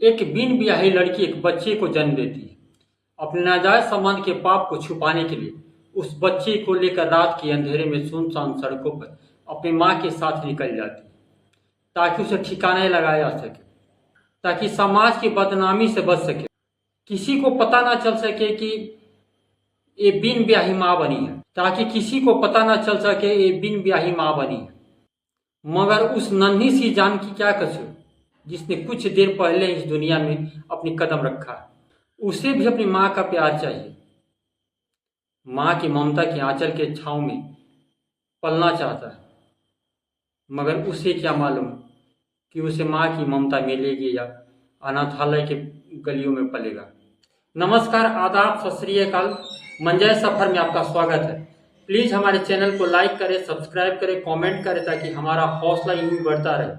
एक बिन ब्याही लड़की एक बच्चे को जन्म देती है। अपने नाजायज संबंध के पाप को छुपाने के लिए उस बच्चे को लेकर रात के अंधेरे में सुनसान सड़कों पर अपनी माँ के साथ निकल जाती है, ताकि उसे ठिकाने लगाया जा सके, ताकि समाज की बदनामी से बच सके, किसी को पता ना चल सके कि ये बिन ब्याही माँ बनी है, ताकि किसी को पता ना चल सके ये बिन ब्याही माँ बनी है। मगर उस नन्ही सी जान की क्या कसूर, जिसने कुछ देर पहले इस दुनिया में अपनी कदम रखा है। उसे भी अपनी माँ का प्यार चाहिए, माँ की ममता के आंचल के छांव में पलना चाहता है। मगर उसे क्या मालूम कि उसे माँ की ममता मिलेगी या अनाथालय के गलियों में पलेगा। नमस्कार, आदाब, सत श्री अकाल। मंजय सफर में आपका स्वागत है। प्लीज़ हमारे चैनल को लाइक करें, सब्सक्राइब करें, कमेंट करें, ताकि हमारा हौसला यूं ही बढ़ता रहे,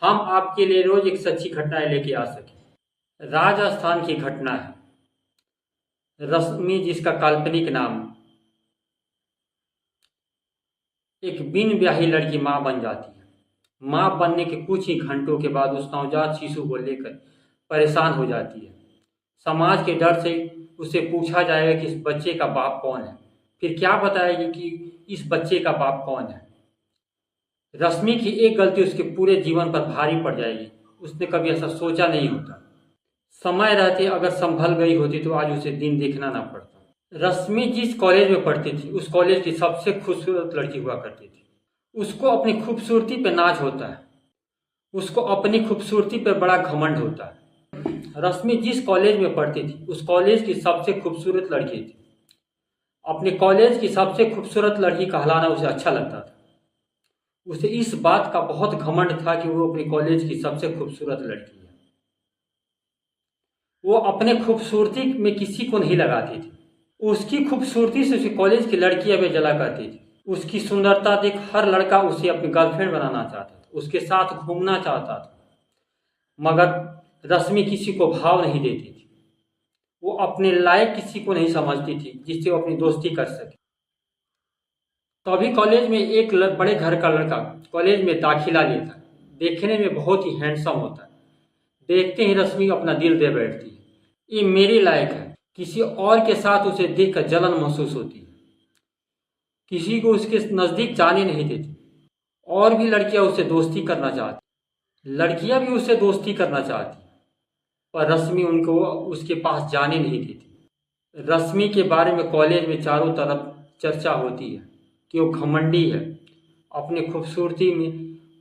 हम आपके लिए रोज एक सच्ची घटनाएं लेके आ सकें। राजस्थान की घटना है। रश्मि, जिसका काल्पनिक नाम, एक बिन ब्याही लड़की माँ बन जाती है। माँ बनने के कुछ ही घंटों के बाद उस नवजात शिशु को लेकर परेशान हो जाती है। समाज के डर से उसे पूछा जाएगा कि इस बच्चे का बाप कौन है। फिर क्या बताएगी कि इस बच्चे का बाप कौन है। रश्मि की एक गलती उसके पूरे जीवन पर भारी पड़ जाएगी। उसने कभी ऐसा सोचा नहीं होता। समय रहते अगर संभल गई होती तो आज उसे दिन देखना ना पड़ता। रश्मि जिस कॉलेज में पढ़ती थी उस कॉलेज की सबसे खूबसूरत लड़की हुआ करती थी। उसको अपनी खूबसूरती पे नाज होता है, उसको अपनी खूबसूरती पे बड़ा घमंड होता है। रश्मि जिस कॉलेज में पढ़ती थी उस कॉलेज की सबसे खूबसूरत लड़की थी। अपने कॉलेज की सबसे खूबसूरत लड़की कहलाना उसे अच्छा लगता था। उसे इस बात का बहुत घमंड था कि वो अपने कॉलेज की सबसे खूबसूरत लड़की है। वो अपने खूबसूरती में किसी को नहीं लगाती थी। उसकी खूबसूरती से उसे कॉलेज की लड़कियां भी जला करती थी। उसकी सुंदरता देख हर लड़का उसे अपनी गर्लफ्रेंड बनाना चाहता था, उसके साथ घूमना चाहता था। मगर रश्मि किसी को भाव नहीं देती थी। वो अपने लायक किसी को नहीं समझती थी जिससे वो अपनी दोस्ती कर सके। तभी कॉलेज में एक बड़े घर का लड़का कॉलेज में दाखिला लेता। देखने में बहुत ही हैंडसम होता है। देखते ही रश्मि अपना दिल दे बैठती है। ये मेरे लायक है। किसी और के साथ उसे देखकर जलन महसूस होती है। किसी को उसके नज़दीक जाने नहीं देती। और भी लड़कियां उससे दोस्ती करना चाहती, लड़कियां भी उससे दोस्ती करना चाहती, पर रश्मि उनको उसके पास जाने नहीं देती। रश्मि के बारे में कॉलेज में चारों तरफ चर्चा होती है कि वो घमंडी है, अपनी खूबसूरती में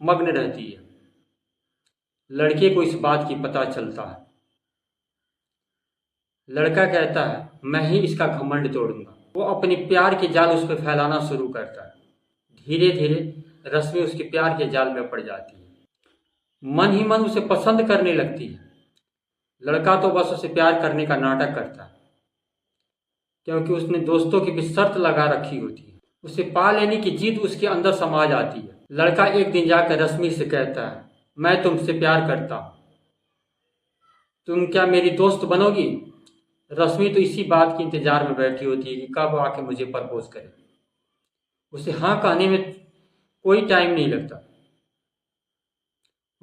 मग्न रहती है। लड़के को इस बात की पता चलता है। लड़का कहता है, मैं ही इसका घमंड तोड़ूंगा। वो अपनी प्यार के जाल उस पर फैलाना शुरू करता है। धीरे धीरे रश्मि उसके प्यार के जाल में पड़ जाती है। मन ही मन उसे पसंद करने लगती है। लड़का तो बस उसे प्यार करने का नाटक करता है, क्योंकि उसने दोस्तों की भी शर्त लगा रखी होती है। उसे पा लेने की जिद उसके अंदर समा जाती है। लड़का एक दिन जाकर रश्मि से कहता है, मैं तुमसे प्यार करता हूँ, तुम क्या मेरी दोस्त बनोगी। रश्मि तो इसी बात के इंतजार में बैठी होती है कि कब आके मुझे प्रपोज करे। उसे हाँ कहने में कोई टाइम नहीं लगता।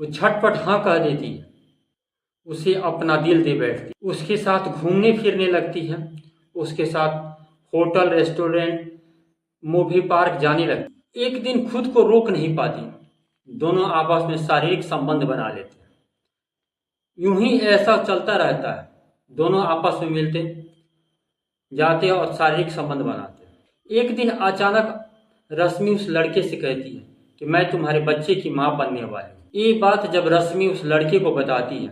वो झटपट हाँ कह देती है। उसे अपना दिल दे बैठती, उसके साथ घूमने फिरने लगती है, उसके साथ होटल, रेस्टोरेंट, मूवी पार्क जाने लगती। एक दिन खुद को रोक नहीं पाती, दोनों आपस में शारीरिक संबंध बना लेते हैं। यूं ही ऐसा चलता रहता है। दोनों आपस में मिलते जाते और शारीरिक संबंध बनाते। एक दिन अचानक रश्मि उस लड़के से कहती है कि मैं तुम्हारे बच्चे की माँ बनने वाली हूँ। ये बात जब रश्मि उस लड़के को बताती है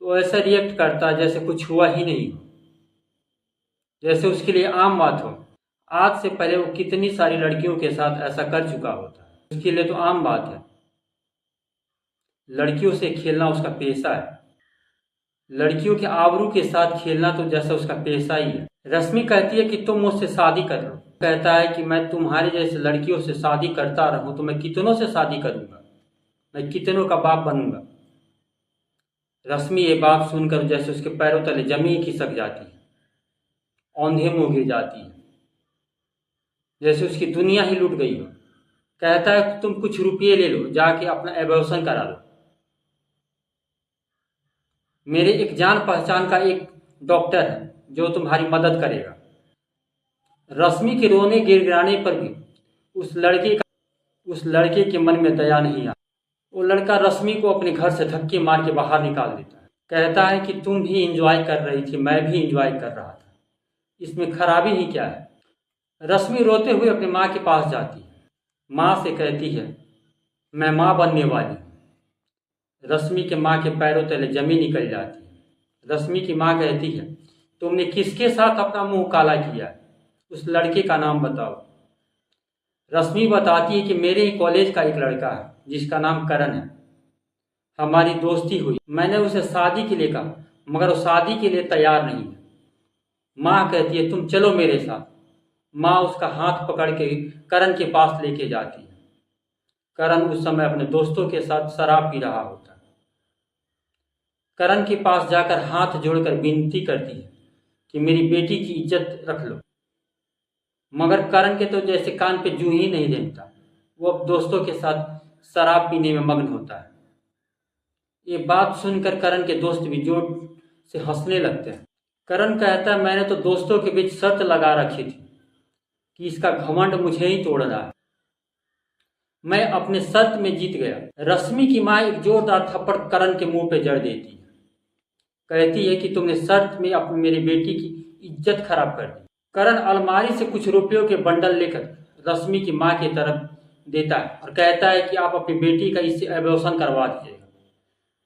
तो ऐसा रिएक्ट करता है जैसे कुछ हुआ ही नहीं हो, जैसे उसके लिए आम बात हो। आज से पहले वो कितनी सारी लड़कियों के साथ ऐसा कर चुका होता है, उसके लिए तो आम बात है। लड़कियों से खेलना उसका पेशा है। लड़कियों के आबरू के साथ खेलना तो जैसा उसका पेशा ही है। रश्मि कहती है कि तुम मुझसे शादी कर लो। कहता है कि मैं तुम्हारे जैसे लड़कियों से शादी करता रहूं तो मैं कितनों से शादी करूंगा, मैं कितनों का बाप बनूंगा। रश्मि ये बात सुनकर जैसे उसके पैरों तले जमीन खिसक जाती है, औंधे मुंह गिर जाती है, जैसे उसकी दुनिया ही लूट गई हो। कहता है तुम कुछ रुपये ले लो, जाके अपना एबॉर्शन करा लो। मेरे एक जान पहचान का एक डॉक्टर है जो तुम्हारी मदद करेगा। रश्मि के रोने गिड़गिड़ाने पर भी उस लड़के के मन में दया नहीं आई। वो लड़का रश्मि को अपने घर से धक्के मार के बाहर निकाल देता है। कहता है कि तुम भी इंजॉय कर रही थी, मैं भी इंजॉय कर रहा था, इसमें खराबी ही क्या है। रश्मि रोते हुए अपनी माँ के पास जाती है, माँ से कहती है मैं माँ बनने वाली हूँ। रश्मि के माँ के पैरों तले जमीन निकल जाती है। रश्मि की माँ कहती है तुमने किसके साथ अपना मुंह काला किया, उस लड़के का नाम बताओ। रश्मि बताती है कि मेरे ही कॉलेज का एक लड़का है जिसका नाम करण है। हमारी दोस्ती हुई, मैंने उसे शादी के लिए कहा मगर वो शादी के लिए तैयार नहीं है। माँ कहती है तुम चलो मेरे साथ। माँ उसका हाथ पकड़ के करण के पास लेके जाती है। करण उस समय अपने दोस्तों के साथ शराब पी रहा होता है। करण के पास जाकर हाथ जोड़कर विनती करती है कि मेरी बेटी की इज्जत रख लो, मगर करण के तो जैसे कान पे जूं ही नहीं रेंगता। वो अब दोस्तों के साथ शराब पीने में मग्न होता है। ये बात सुनकर करण के दोस्त भी जोर से हंसने लगते हैं। करण कहता है मैंने तो दोस्तों के बीच शर्त लगा रखी थी कि इसका घमंड मुझे ही तोड़ रहा है। मैं अपने शर्त में जीत गया। रश्मि की माँ एक जोरदार थप्पड़ करण के मुंह पे जड़ देती है। कहती है कि तुमने शर्त में अपनी मेरी बेटी की इज्जत खराब कर दी। करण अलमारी से कुछ रुपयों के बंडल लेकर रश्मि की माँ की तरफ देता है और कहता है कि आप अपनी बेटी का इससे एबॉर्शन करवा दीजिएगा,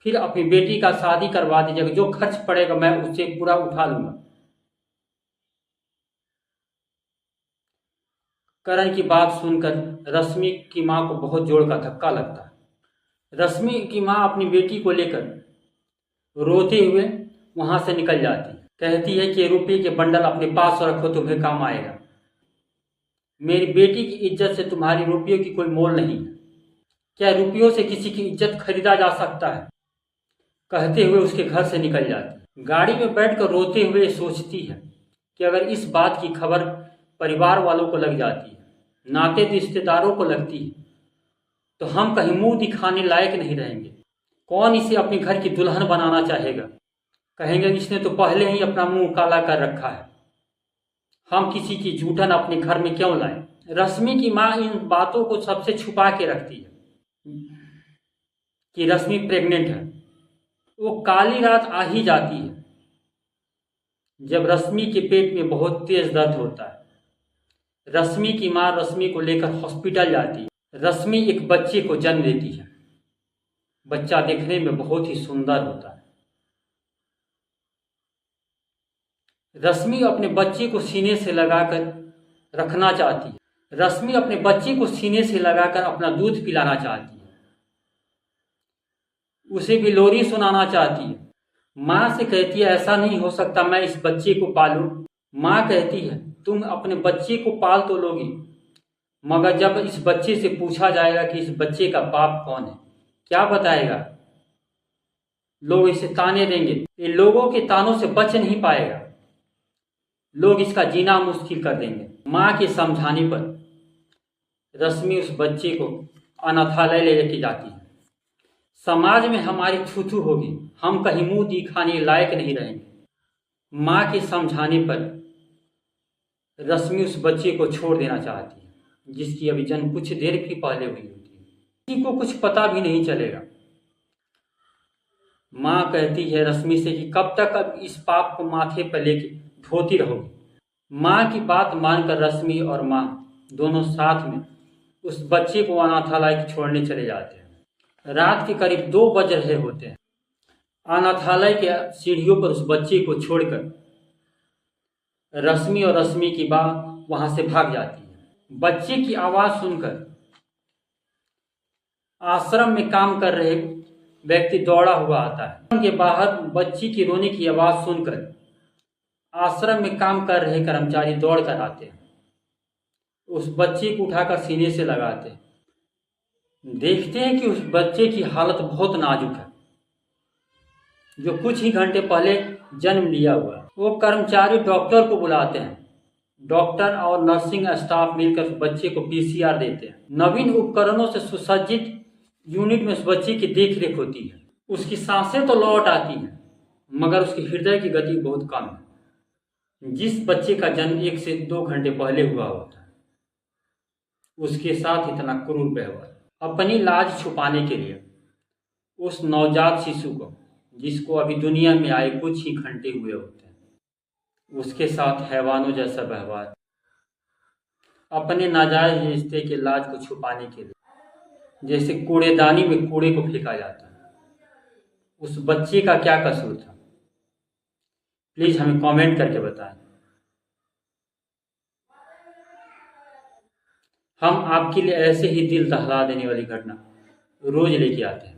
फिर अपनी बेटी का शादी करवा दीजिएगा, जो खर्च पड़ेगा मैं उससे पूरा उठा लूंगा। करण की बात सुनकर रश्मि की माँ को बहुत जोर का धक्का लगता है। रश्मि की माँ अपनी बेटी को लेकर रोते हुए वहां से निकल जाती है। कहती है कि रुपये के बंडल अपने पास रखो, तुम्हें काम आएगा। मेरी बेटी की इज्जत से तुम्हारी रुपयों की कोई मोल नहीं है। क्या रुपयों से किसी की इज्जत खरीदा जा सकता है? कहते हुए उसके घर से निकल जाती है। गाड़ी में बैठकर रोते हुए सोचती है कि अगर इस बात की खबर परिवार वालों को लग जाती है, नाते रिश्तेदारों को लगती है, तो हम कहीं मुंह दिखाने लायक नहीं रहेंगे। कौन इसे अपने घर की दुल्हन बनाना चाहेगा? कहेंगे इसने तो पहले ही अपना मुंह काला कर रखा है, हम किसी की जूठन अपने घर में क्यों लाएं? रश्मि की माँ इन बातों को सबसे छुपा के रखती है कि रश्मि प्रेग्नेंट है। वो काली रात आ ही जाती है जब रश्मि के पेट में बहुत तेज दर्द होता है। रश्मि की माँ रश्मि को लेकर हॉस्पिटल जाती है। रश्मि एक बच्चे को जन्म देती है। बच्चा देखने में बहुत ही सुंदर होता है। रश्मि अपने बच्चे को सीने से लगाकर रखना चाहती है। रश्मि अपने बच्चे को सीने से लगाकर अपना दूध पिलाना चाहती है, उसे भी लोरी सुनाना चाहती है। माँ से कहती है ऐसा नहीं हो सकता, मैं इस बच्चे को पालूं। माँ कहती है तुम अपने बच्चे को पाल तो लोगी, मगर जब इस बच्चे से पूछा जाएगा कि इस बच्चे का बाप कौन है, क्या बताएगा? लोग इसे ताने देंगे, ये लोगों के तानों से बच नहीं पाएगा, लोग इसका जीना मुश्किल कर देंगे। माँ के समझाने पर रश्मि उस बच्चे को अनाथालय ले लेके जाती है। समाज में हमारी थू-थू होगी, हम कहीं मुंह दिखाने लायक नहीं रहेंगे। माँ के समझाने पर रश्मि उस बच्चे को छोड़ देना चाहती है, जिसकी अभी जन्म कुछ देर भी पहले हुई होती है। किसी को कुछ पता भी नहीं चलेगा। माँ कहती है रश्मि से कि कब तक अब इस पाप को माथे पर लेके ढोती रहोगी। माँ की बात मानकर रश्मि और माँ दोनों साथ में उस बच्चे को अनाथालय छोड़ने चले जाते हैं। रात के करीब 2 बज रहे होते हैं। अनाथालय के सीढ़ियों पर उस बच्चे को छोड़कर रश्मि और रश्मि की माँ वहां से भाग जाती है। बच्चे की आवाज सुनकर आश्रम में काम कर रहे व्यक्ति दौड़ा हुआ आता है। आश्रम के बाहर बच्ची की रोने की आवाज सुनकर आश्रम में काम कर रहे कर्मचारी दौड़ कर आते हैं, उस बच्चे को उठाकर सीने से लगाते हैं। देखते हैं कि उस बच्चे की हालत बहुत नाजुक है, जो कुछ ही घंटे पहले जन्म लिया हुआ है। वो कर्मचारी डॉक्टर को बुलाते हैं। डॉक्टर और नर्सिंग स्टाफ मिलकर उस बच्चे को पीसीआर देते हैं। नवीन उपकरणों से सुसज्जित यूनिट में उस बच्चे की देखरेख होती है। उसकी सांसें तो लौट आती हैं, मगर उसके हृदय की गति बहुत कम है। जिस बच्चे का जन्म 1 से 2 घंटे पहले हुआ होता है, उसके साथ इतना क्रूर व्यवहार। अपनी लाज छुपाने के लिए उस नवजात शिशु को, जिसको अभी दुनिया में आए कुछ ही घंटे हुए होते हैं, उसके साथ हैवानों जैसा व्यवहार। अपने नाजायज रिश्ते के लाज को छुपाने के लिए जैसे कूड़ेदानी में कूड़े को फेंका जाता है। उस बच्चे का क्या कसूर था? प्लीज हमें कमेंट करके बताएं। हम आपके लिए ऐसे ही दिल दहला देने वाली घटना रोज लेके आते हैं।